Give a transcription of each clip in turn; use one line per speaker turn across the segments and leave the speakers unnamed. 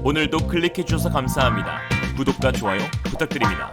오늘도 클릭해주셔서 감사합니다. 구독과 좋아요 부탁드립니다.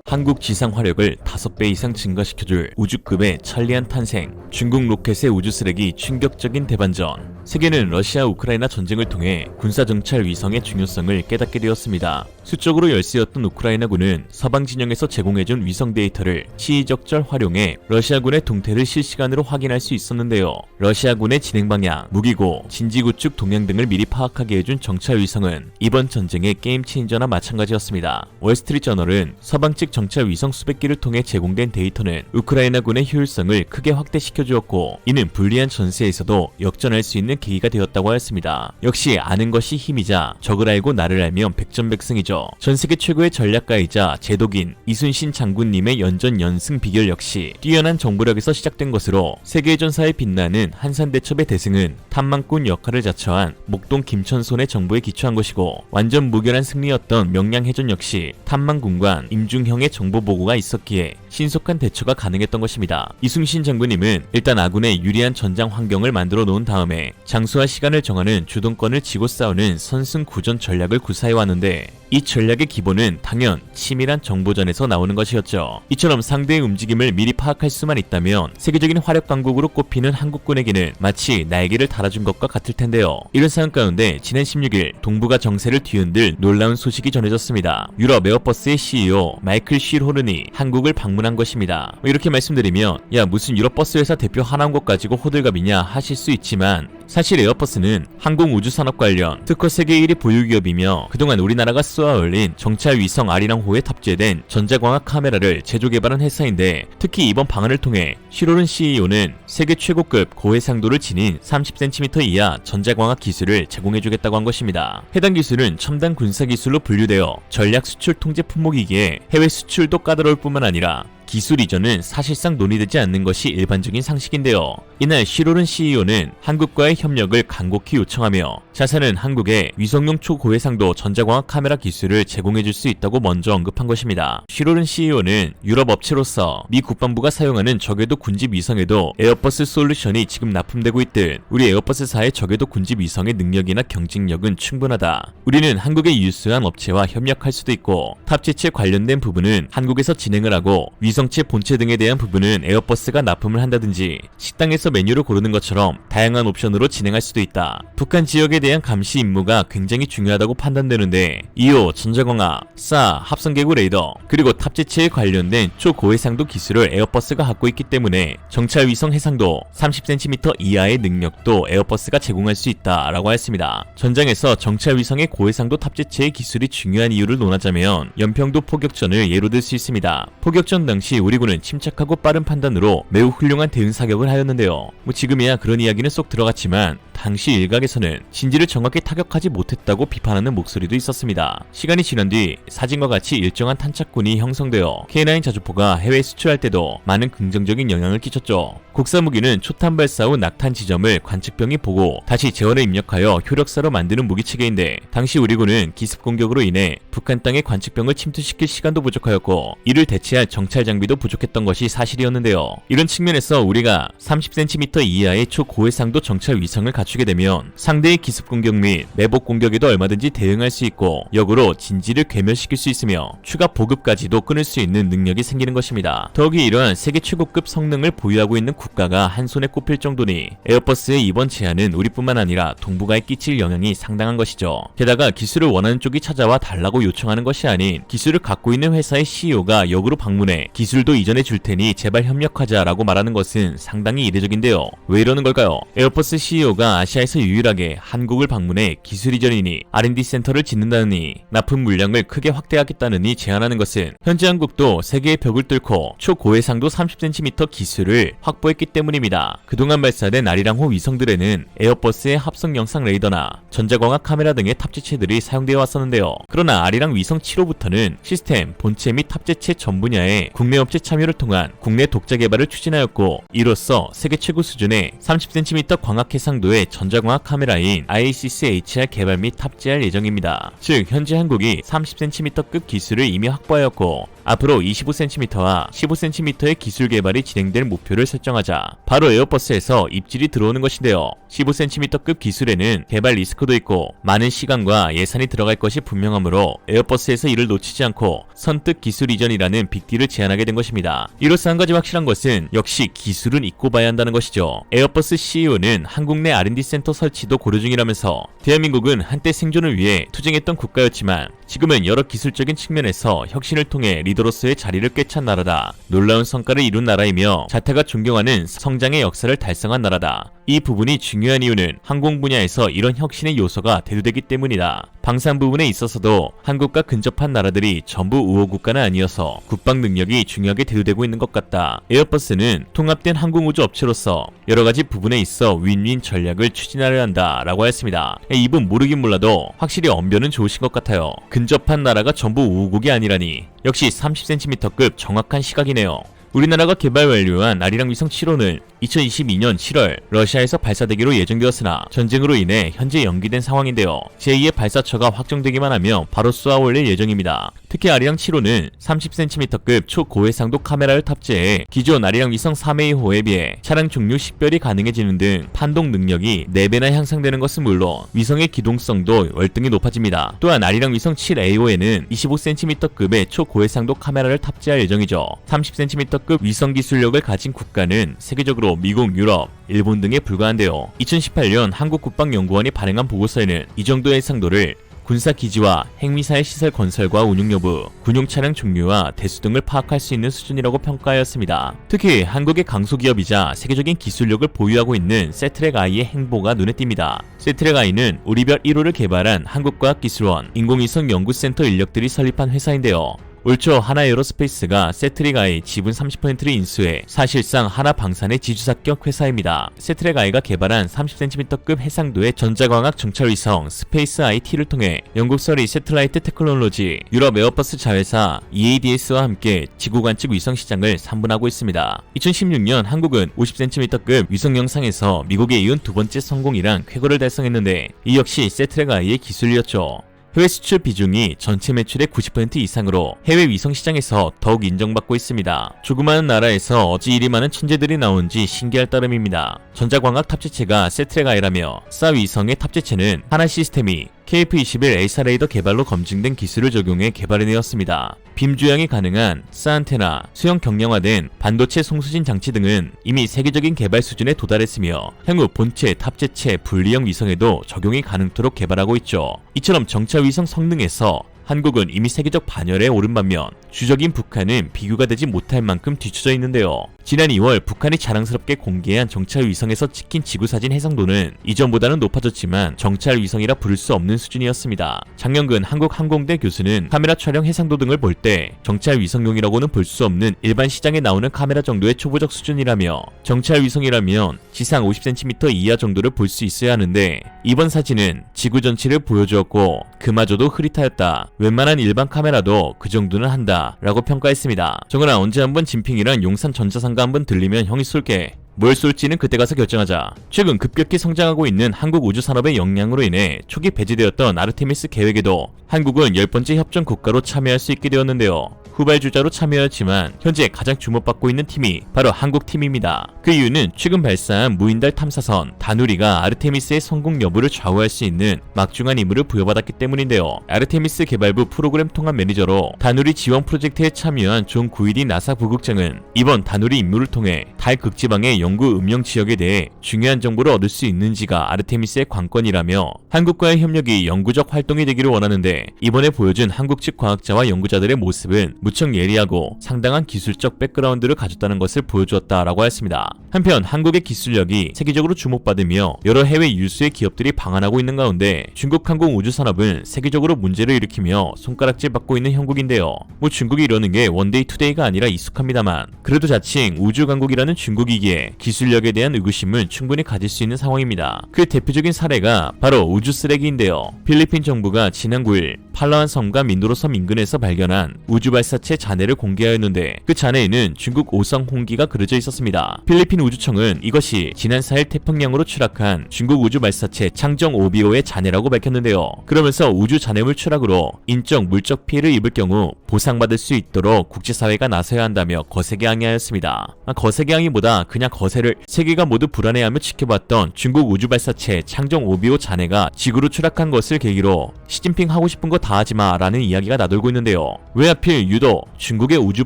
한국 지상 화력을 5배 이상 증가시켜줄 우주급의 천리안 탄생, 중국 로켓의 우주 쓰레기 충격적인 대반전. 세계는 러시아 우크라이나 전쟁을 통해 군사 정찰 위성의 중요성을 깨닫게 되었습니다. 수적으로 열세였던 우크라이나군은 서방 진영에서 제공해준 위성 데이터를 시의적절 활용해 러시아군의 동태를 실시간으로 확인할 수 있었는데요. 러시아군의 진행 방향, 무기고, 진지구축 동향 등을 미리 파악하게 해준 정찰 위성은 이번 전쟁의 게임 체인저나 마찬가지였습니다. 월스트리트저널은 서방 측 정찰 위성 수백 기를 통해 제공된 데이터는 우크라이나군의 효율성을 크게 확대시켜 주었고, 이는 불리한 전세에서도 역전할 수 있는 계기가 되었다고 하였습니다. 역시 아는 것이 힘이자 적을 알고 나를 알면 백전백승이죠. 전세계 최고의 전략가이자 제독인 이순신 장군님의 연전연승 비결 역시 뛰어난 정보력에서 시작된 것으로 세계 전사에 빛나는 한산대첩의 대승은 탐망꾼 역할을 자처한 목동 김천손의 정보에 기초한 것이고, 완전 무결한 승리였던 명량해전 역시 탐망군관 임중형의 정보 보고가 있었기에 신속한 대처가 가능했던 것입니다. 이순신 장군님은 일단 아군의 유리한 전장 환경을 만들어 놓은 다음에 장소와 시간을 정하는 주동권을 쥐고 싸우는 선승구전 전략을 구사해왔는데, 이 전략의 기본은 당연 치밀한 정보전에서 나오는 것이었죠. 이처럼 상대의 움직임을 미리 파악할 수만 있다면 세계적인 화력 강국으로 꼽히는 한국군에게는 마치 날개를 달아준 것과 같을 텐데요. 이런 상황 가운데 지난 16일 동북아 정세를 뒤흔들 놀라운 소식이 전해졌습니다. 유럽 에어버스의 CEO 마이클 쉴호른이 한국을 방문한 것입니다. 이렇게 말씀드리면 야 무슨 유럽 버스 회사 대표 하나 온 것 가지고 호들갑이냐 하실 수 있지만, 사실 에어버스는 항공우주산업 관련 특허 세계 1위 보유기업이며 그동안 우리나라가 쏘아 올린 정찰 위성 아리랑호에 탑재된 전자광학 카메라를 제조 개발한 회사인데, 특히 이번 방안을 통해 쉴호른 CEO는 세계 최고급 고해상도를 지닌 30cm 이하 전자광학 기술을 제공해주겠다고 한 것입니다. 해당 기술은 첨단 군사기술로 분류되어 전략 수출 통제 품목이기에 해외 수출도 까다로울 뿐만 아니라 기술 이전은 사실상 논의되지 않는 것이 일반적인 상식인데요. 이날 쉴호른 CEO는 한국과의 협력을 간곡히 요청하며 자사는 한국에 위성용 초고해상도 전자광학 카메라 기술을 제공해줄 수 있다고 먼저 언급한 것입니다. 쉴호른 CEO는 유럽 업체로서 미 국방부가 사용하는 저궤도 군집 위성에도 에어버스 솔루션이 지금 납품되고 있듯 우리 에어버스사의 저궤도 군집 위성의 능력이나 경쟁력은 충분하다. 우리는 한국의 유수한 업체와 협력할 수도 있고, 탑재체 관련된 부분은 한국에서 진행을 하고 위성체 본체 등에 대한 부분은 에어버스가 납품을 한다든지 식당에서 메뉴를 고르는 것처럼 다양한 옵션으로 진행할 수도 있다. 북한 지역에 대한 감시 임무가 굉장히 중요하다고 판단되는데, 2호 전자광학, 사 합성개구 레이더, 그리고 탑재체에 관련된 초고해상도 기술을 에어버스가 갖고 있기 때문에 정찰 위성 해상도 30cm 이하의 능력도 에어버스가 제공할 수 있다라고 했습니다. 전장에서 정찰 위성의 고해상도 탑재체의 기술이 중요한 이유를 논하자면 연평도 포격전을 예로 들 수 있습니다. 포격전 당시 우리군은 침착하고 빠른 판단으로 매우 훌륭한 대응 사격을 하였는데요. 지금이야 그런 이야기는 쏙 들어갔지만 당시 일각에서는 진지를 정확히 타격하지 못했다고 비판하는 목소리도 있었습니다. 시간이 지난 뒤 사진과 같이 일정한 탄착군이 형성되어 K9 자주포가 해외 수출할 때도 많은 긍정적인 영향을 끼쳤죠. 국사무기는 초탄 발사 후 낙탄 지점을 관측병이 보고 다시 재원에 입력하여 효력사로 만드는 무기체계인데, 당시 우리군은 기습 공격으로 인해 북한 땅에 관측병을 침투시킬 시간도 부족하였고 이를 대체할 정찰 장비도 부족했던 것이 사실이었는데요. 이런 측면에서 우리가 30cm 이하의 초고해상도 정찰 위성을 갖추게 되면 상대의 기습 공격 및 매복 공격에도 얼마든지 대응할 수 있고 역으로 진지를 괴멸시킬 수 있으며 추가 보급까지도 끊을 수 있는 능력이 생기는 것입니다. 더욱이 이러한 세계 최고급 성능을 보유하고 있는 국가가 한 손에 꼽힐 정도니 에어버스의 이번 제안은 우리뿐만 아니라 동북아에 끼칠 영향이 상당한 것이죠. 게다가 기술을 원하는 쪽이 찾아와 달라고 요청하는 것이 아닌 기술을 갖고 있는 회사의 CEO가 역으로 방문해 기술도 이전해 줄 테니 제발 협력하자라고 말하는 것은 상당히 이례적인데요. 왜 이러는 걸까요? 에어버스 CEO가 아시아에서 유일하게 한국을 방문해 기술 이전이니 R&D 센터를 짓는다느니 납품 물량을 크게 확대하겠다느니 제안하는 것은 현재 한국도 세계의 벽을 뚫고 초고해상도 30cm 기술을 확보했기 때문입니다. 그동안 발사된 아리랑호 위성들에는 에어버스의 합성 영상 레이더나 전자광학 카메라 등의 탑재체들이 사용되어 왔었는데요. 그러나 아리랑 위성 7호부터는 시스템, 본체 및 탑재체 전 분야에 국내 업체 참여를 통한 국내 독자 개발을 추진하였고, 이로써 세계 최고 수준의 30cm 광학 해상도의 한국의 전자광학 카메라인 IACS-HR 개발 및 탑재할 예정입니다. 즉 현재 한국이 30cm급 기술을 이미 확보하였고 앞으로 25cm와 15cm의 기술 개발이 진행될 목표를 설정하자 바로 에어버스에서 입질이 들어오는 것인데요. 15cm급 기술에는 개발 리스크도 있고 많은 시간과 예산이 들어갈 것이 분명하므로 에어버스에서 이를 놓치지 않고 선뜻 기술 이전이라는 빅딜을 제안하게 된 것입니다. 이로써 한 가지 확실한 것은 역시 기술은 잊고 봐야 한다는 것이죠. 에어버스 CEO는 한국 내 R&D 센터 설치도 고려 중이라면서 대한민국은 한때 생존을 위해 투쟁했던 국가였지만 지금은 여러 기술적인 측면에서 혁신을 통해 리더로서의 자리를 꿰찬 나라다. 놀라운 성과를 이룬 나라이며 자타가 존경하는 성장의 역사를 달성한 나라다. 이 부분이 중요한 이유는 항공 분야에서 이런 혁신의 요소가 대두되기 때문이다. 방산 부분에 있어서도 한국과 근접한 나라들이 전부 우호국가는 아니어서 국방 능력이 중요하게 대두되고 있는 것 같다. 에어버스는 통합된 항공우주 업체로서 여러가지 부분에 있어 윈윈 전략을 추진하려 한다 라고 했습니다. 이분 모르긴 몰라도 확실히 언변은 좋으신 것 같아요. 근접한 나라가 전부 우호국이 아니라니 역시 30cm급 정확한 시각이네요. 우리나라가 개발 완료한 아리랑 위성 7호는 2022년 7월 러시아에서 발사되기로 예정되었으나 전쟁으로 인해 현재 연기된 상황인데요. 제2의 발사처가 확정되기만 하면 바로 쏘아 올릴 예정입니다. 특히 아리랑 7호는 30cm급 초고해상도 카메라를 탑재해 기존 아리랑 위성 3A호에 비해 차량 종류 식별이 가능해지는 등 판독 능력이 4배나 향상되는 것은 물론 위성의 기동성도 월등히 높아집니다. 또한 아리랑 위성 7A호에는 25cm급의 초고해상도 카메라를 탑재할 예정이죠. 30cm급 위성 기술력을 가진 국가는 세계적으로 미국, 유럽, 일본 등에 불과한데요. 2018년 한국국방연구원이 발행한 보고서에는 이 정도의 해상도를 군사기지와 핵미사일 시설 건설과 운용 여부, 군용 차량 종류와 대수 등을 파악할 수 있는 수준이라고 평가하였습니다. 특히 한국의 강소기업이자 세계적인 기술력을 보유하고 있는 세트랙아이의 행보가 눈에 띕니다. 세트랙아이는 우리별 1호를 개발한 한국과학기술원 인공위성 연구센터 인력들이 설립한 회사인데요. 올 초 하나에어로스페이스가 세트랙아이 지분 30%를 인수해 사실상 하나방산의 지주사격 회사입니다. 세트랙아이가 개발한 30cm급 해상도의 전자광학 정찰위성 스페이스 IT를 통해 영국서 리세틀라이트 테크놀로지, 유럽 에어버스 자회사 EADS와 함께 지구관측 위성 시장을 3분하고 있습니다. 2016년 한국은 50cm급 위성 영상에서 미국에 이은 두 번째 성공이란 쾌거를 달성했는데 이 역시 세트랙아이의 기술이었죠. 해외 수출 비중이 전체 매출의 90% 이상으로 해외 위성 시장에서 더욱 인정받고 있습니다. 조그마한 나라에서 어찌 이리 많은 천재들이 나온지 신기할 따름입니다. 전자광학 탑재체가 세트랙아이라며 사 위성의 탑재체는 하나시스템이 KF-21 A사 레이더 개발로 검증된 기술을 적용해 개발해내었습니다. 빔 조향이 가능한 사안테나, 수형 경량화된 반도체 송수진 장치 등은 이미 세계적인 개발 수준에 도달했으며 향후 본체, 탑재체, 분리형 위성에도 적용이 가능토록 개발하고 있죠. 이처럼 정찰 위성 성능에서 한국은 이미 세계적 반열에 오른 반면 주적인 북한은 비교가 되지 못할 만큼 뒤처져 있는데요. 지난 2월 북한이 자랑스럽게 공개한 정찰 위성에서 찍힌 지구사진 해상도는 이전보다는 높아졌지만 정찰 위성이라 부를 수 없는 수준이었습니다. 장영근 한국항공대 교수는 카메라 촬영 해상도 등을 볼 때 정찰 위성용이라고는 볼 수 없는 일반 시장에 나오는 카메라 정도의 초보적 수준이라며 정찰 위성이라면 지상 50cm 이하 정도를 볼 수 있어야 하는데 이번 사진은 지구 전체를 보여주었고 그마저도 흐릿하였다. 웬만한 일반 카메라도 그 정도는 한다 라고 평가했습니다. 정은아, 언제 한번 진핑이랑 용산 전자상가 한번 들리면 형이 쏠게. 뭘 쏠지는 그때 가서 결정하자. 최근 급격히 성장하고 있는 한국 우주산업의 역량으로 인해 초기 배제되었던 아르테미스 계획에도 한국은 10번째 협정 국가로 참여할 수 있게 되었는데요. 후발주자로 참여했지만 현재 가장 주목받고 있는 팀이 바로 한국 팀입니다. 그 이유는 최근 발사한 무인달 탐사선 다누리가 아르테미스의 성공 여부를 좌우할 수 있는 막중한 임무를 부여받았기 때문인데요. 아르테미스 개발부 프로그램 통합 매니저로 다누리 지원 프로젝트에 참여한 존 구이디 나사 부국장은 이번 다누리 임무를 통해 달 극지방의 연구 음영 지역에 대해 중요한 정보를 얻을 수 있는지가 아르테미스의 관건이라며 한국과의 협력이 영구적 활동이 되기를 원하는데 이번에 보여준 한국 측 과학자와 연구자들의 모습은 무척 예리하고 상당한 기술적 백그라운드를 가졌다는 것을 보여주었다라고 했습니다. 한편 한국의 기술력이 세계적으로 주목받으며 여러 해외 유수의 기업들이 방한하고 있는 가운데 중국 항공우주산업은 세계적으로 문제를 일으키며 손가락질 받고 있는 형국인데요. 중국이 이러는 게 원데이 투데이가 아니라 익숙합니다만 그래도 자칭 우주강국이라는 중국이기에 기술력에 대한 의구심을 충분히 가질 수 있는 상황입니다. 그 대표적인 사례가 바로 우주 쓰레기인데요. 필리핀 정부가 지난 9일 팔라완 섬과 민도로 섬 인근에서 발견한 우주 발사 발사체 잔해를 공개하였는데 그 잔해에는 중국 오성 홍기가 그려져 있었습니다. 필리핀 우주청은 이것이 지난 4일 태평양으로 추락한 중국 우주 발사체 창정 5BO의 잔해라고 밝혔는데요. 그러면서 우주 잔해물 추락으로 인적 물적 피해를 입을 경우 보상받을 수 있도록 국제사회가 나서야 한다며 거세게 항의하였습니다. 거세게 항의보다 그냥 거세를 세계가 모두 불안해하며 지켜봤던 중국 우주 발사체 창정 5BO 잔해가 지구로 추락한 것을 계기로 시진핑 하고 싶은 거 다 하지마 라는 이야기가 나돌고 있는데요. 왜 하필 유독 중국의 우주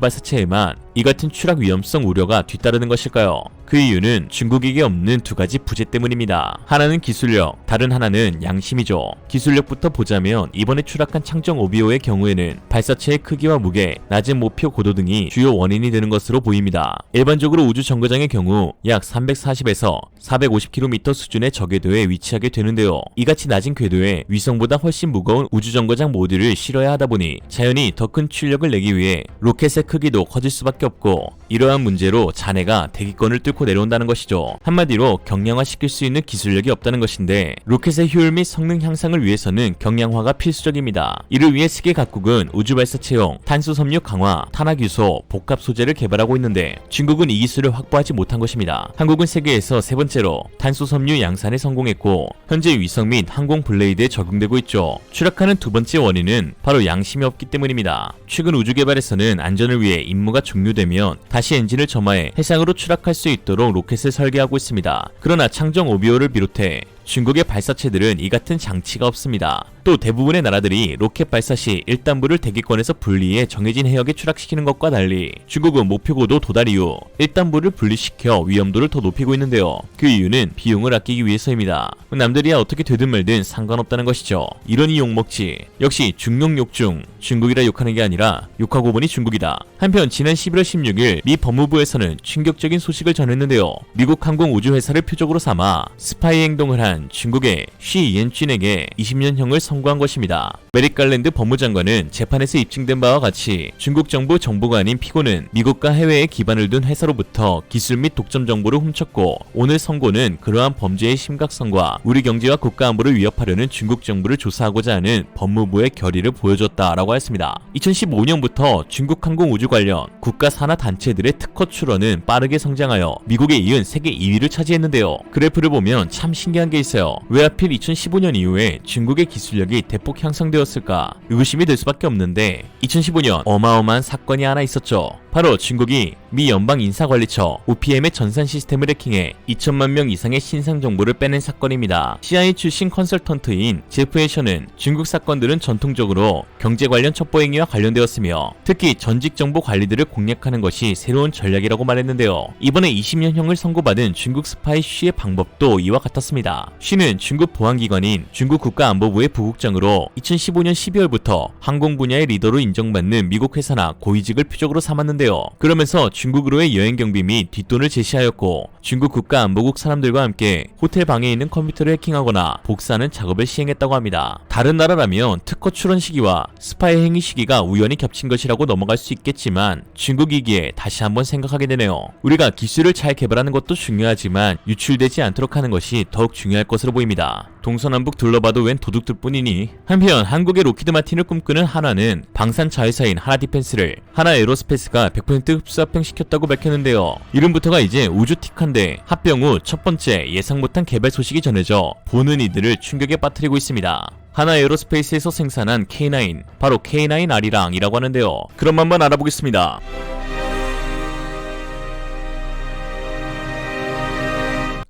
발사체에만 이 같은 추락 위험성 우려가 뒤따르는 것일까요? 그 이유는 중국에게 없는 두 가지 부재 때문입니다. 하나는 기술력, 다른 하나는 양심이죠. 기술력부터 보자면 이번에 추락한 창정 5BO의 경우에는 발사체의 크기와 무게, 낮은 목표 고도 등이 주요 원인이 되는 것으로 보입니다. 일반적으로 우주 정거장의 경우 약 340에서 450km 수준의 저궤도에 위치하게 되는데요. 이같이 낮은 궤도에 위성보다 훨씬 무거운 우주 정거장 모듈을 실어야 하다 보니 자연히 더 큰 출력을 내기 위해 로켓의 크기도 커질 수밖에 없고, 이러한 문제로 잔해가 대기권을 뚫고 내려온다는 것이죠. 한마디로 경량화시킬 수 있는 기술력이 없다는 것인데, 로켓의 효율 및 성능 향상을 위해서는 경량화가 필수적입니다. 이를 위해 세계 각국은 우주 발사체용 탄소 섬유 강화, 탄화 유소, 복합 소재를 개발하고 있는데 중국은 이 기술을 확보하지 못한 것입니다. 한국은 세계에서 세 번째로 탄소 섬유 양산에 성공했고 현재 위성 및 항공 블레이드에 적용되고 있죠. 추락하는 두 번째 원인은 바로 양심이 없기 때문입니다. 최근 우주 개발에서는 안전을 위해 임무가 종료되면 다시 엔진을 점화해 해상으로 추락할 수 있도록 로켓을 설계하고 있습니다. 그러나 창정 5BO를 비롯해 중국의 발사체들은 이 같은 장치가 없습니다. 또 대부분의 나라들이 로켓 발사 시 1단부를 대기권에서 분리해 정해진 해역에 추락시키는 것과 달리 중국은 목표고도 도달 이후 1단부를 분리시켜 위험도를 더 높이고 있는데요. 그 이유는 비용을 아끼기 위해서입니다. 남들이야 어떻게 되든 말든 상관없다는 것이죠. 이러니 욕먹지. 역시 중용 욕중, 중국이라 욕하는 게 아니라 욕하고 보니 중국이다. 한편 지난 11월 16일 미 법무부에서는 충격적인 소식을 전했는데요. 미국 항공우주회사를 표적으로 삼아 스파이 행동을 한 중국의 쉬 이엔쥔에게 20년형을 선고한 것입니다. 메릭 갈랜드 법무장관은 재판에서 입증된 바와 같이 중국 정부 정보가 아닌 피고는 미국과 해외에 기반을 둔 회사로부터 기술 및 독점 정보를 훔쳤고, 오늘 선고는 그러한 범죄의 심각성과 우리 경제와 국가 안보를 위협하려는 중국 정부를 조사하고자 하는 법무부의 결의를 보여줬다라고 했습니다. 2015년부터 중국 항공우주 관련 국가 산하 단체들의 특허 출원은 빠르게 성장하여 미국에 이은 세계 2위를 차지했는데요. 그래프를 보면 참 신기한 게 있어요. 왜 하필 2015년 이후에 중국의 기술력이 대폭 향상되었을까? 의구심이 될 수밖에 없는데 2015년 어마어마한 사건이 하나 있었죠. 바로 중국이 미 연방인사관리처 OPM의 전산 시스템을 해킹해 2천만 명 이상의 신상 정보를 빼낸 사건입니다. CIA 출신 컨설턴트인 제프 애셔는 중국 사건들은 전통적으로 경제 관련 첩보행위와 관련되었으며 특히 전직 정보 관리들을 공략하는 것이 새로운 전략이라고 말했는데요. 이번에 20년형을 선고받은 중국 스파이 쉬의 방법도 이와 같았습니다. 쉬는 중국 보안기관인 중국 국가안보부의 부국장으로 2015년 12월부터 항공 분야의 리더로 인정받는 미국 회사나 고위직을 표적으로 삼았는데요. 그러면서 중국으로의 여행 경비 및 뒷돈을 제시하였고 중국 국가안보국 사람들과 함께 호텔 방에 있는 컴퓨터를 해킹하거나 복사하는 작업을 시행했다고 합니다. 다른 나라라면 특허 출원 시기와 스파이 행위 시기가 우연히 겹친 것이라고 넘어갈 수 있겠지만 중국이기에 다시 한번 생각하게 되네요. 우리가 기술을 잘 개발하는 것도 중요하지만 유출되지 않도록 하는 것이 더욱 중요할 것으로 보입니다. 동서남북 둘러봐도 웬 도둑들 뿐이니. 한편 한국의 로키드 마틴을 꿈꾸는 한화는 방산 자회사인 하나디펜스를 하나에로스페이스가 100% 흡수 합병시켰다고 밝혔는데요. 이름부터가 이제 우주틱한데 합병 후 첫 번째 예상 못한 개발 소식이 전해져 보는 이들을 충격에 빠뜨리고 있습니다. 하나에로스페이스에서 생산한 K9, 바로 K9R이랑이라고 하는데요. 그럼 한번 알아보겠습니다.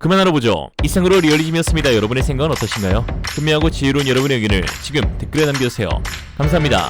그만 알아보죠. 이상으로 리얼리즘이었습니다. 여러분의 생각은 어떠신가요? 현명하고 지혜로운 여러분의 의견을 지금 댓글에 남겨주세요. 감사합니다.